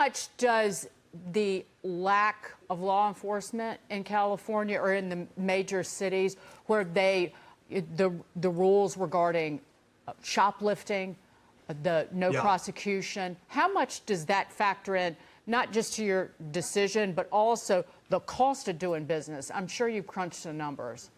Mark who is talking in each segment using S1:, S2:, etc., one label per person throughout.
S1: much does the lack of law enforcement in California or in the major cities where the rules regarding shoplifting, the no prosecution, how much does that factor in, not just to your decision, but also the cost of doing business? I'm sure you've crunched the numbers.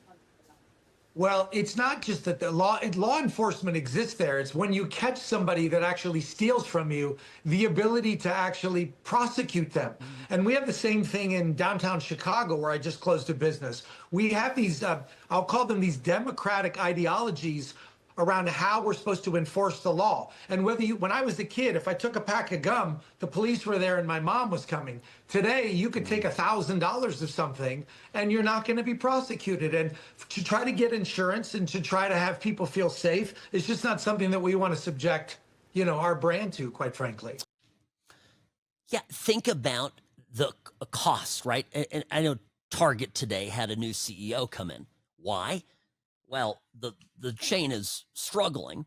S2: Well, it's not just that the law enforcement exists there. It's when you catch somebody that actually steals from you, the ability to actually prosecute them. And we have the same thing in downtown Chicago, where I just closed a business. We have these, I'll call them these democratic ideologies around how we're supposed to enforce the law. And when I was a kid, if I took a pack of gum, the police were there and my mom was coming. Today, you could take $1,000 of something and you're not going to be prosecuted. And to try to get insurance and to try to have people feel safe is just not something that we want to subject, our brand to, quite frankly.
S3: Yeah, think about the cost, right? And I know Target today had a new CEO come in. Why? Well, the chain is struggling,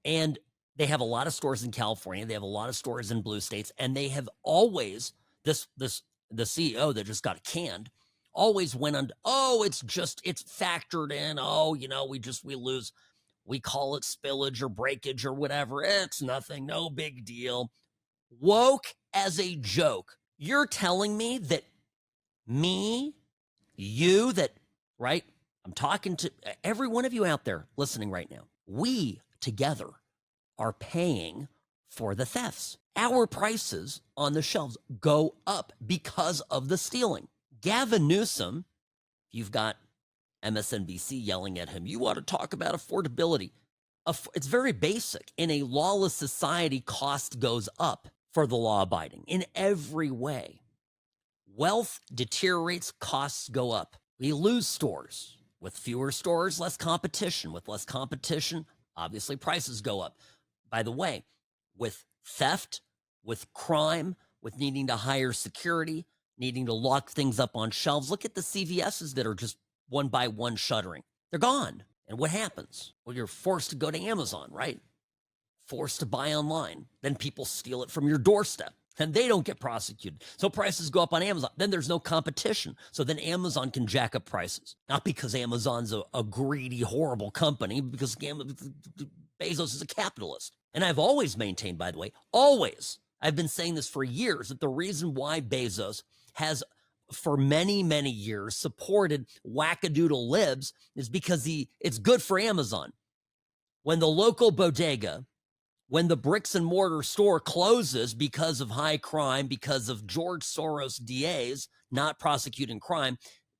S3: and they have a lot of stores in California. They have a lot of stores in blue states, and they have always the CEO that just got canned always went on. Oh, it's factored in. Oh, we lose. We call it spillage or breakage or whatever. It's nothing, no big deal. Woke as a joke. You're telling me that right? I'm talking to every one of you out there listening right now. We together are paying for the thefts. Our prices on the shelves go up because of the stealing. Gavin Newsom, you've got MSNBC yelling at him. You want to talk about affordability. It's very basic. In a lawless society, cost goes up for the law-abiding in every way. Wealth deteriorates, costs go up. We lose stores. With fewer stores, less competition. With less competition, obviously prices go up. By the way, with theft, with crime, with needing to hire security, needing to lock things up on shelves, look at the CVSs that are just one by one shuttering. They're gone. And what happens? Well, you're forced to go to Amazon, right? Forced to buy online. Then people steal it from your doorstep. And they don't get prosecuted. So prices go up on Amazon. Then there's no competition. So then Amazon can jack up prices. Not because Amazon's a greedy, horrible company, because Bezos is a capitalist. And I've always maintained, by the way, I've been saying this for years, that the reason why Bezos has, for many, many years, supported wackadoodle libs is because it's good for Amazon. When the local bodega, when the bricks and mortar store closes because of high crime, because of George Soros DAs not prosecuting crime,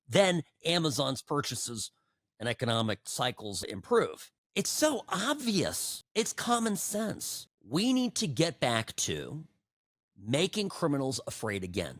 S3: then Amazon's purchases and economic cycles improve. It's so obvious. It's common sense. We need to get back to making criminals afraid again.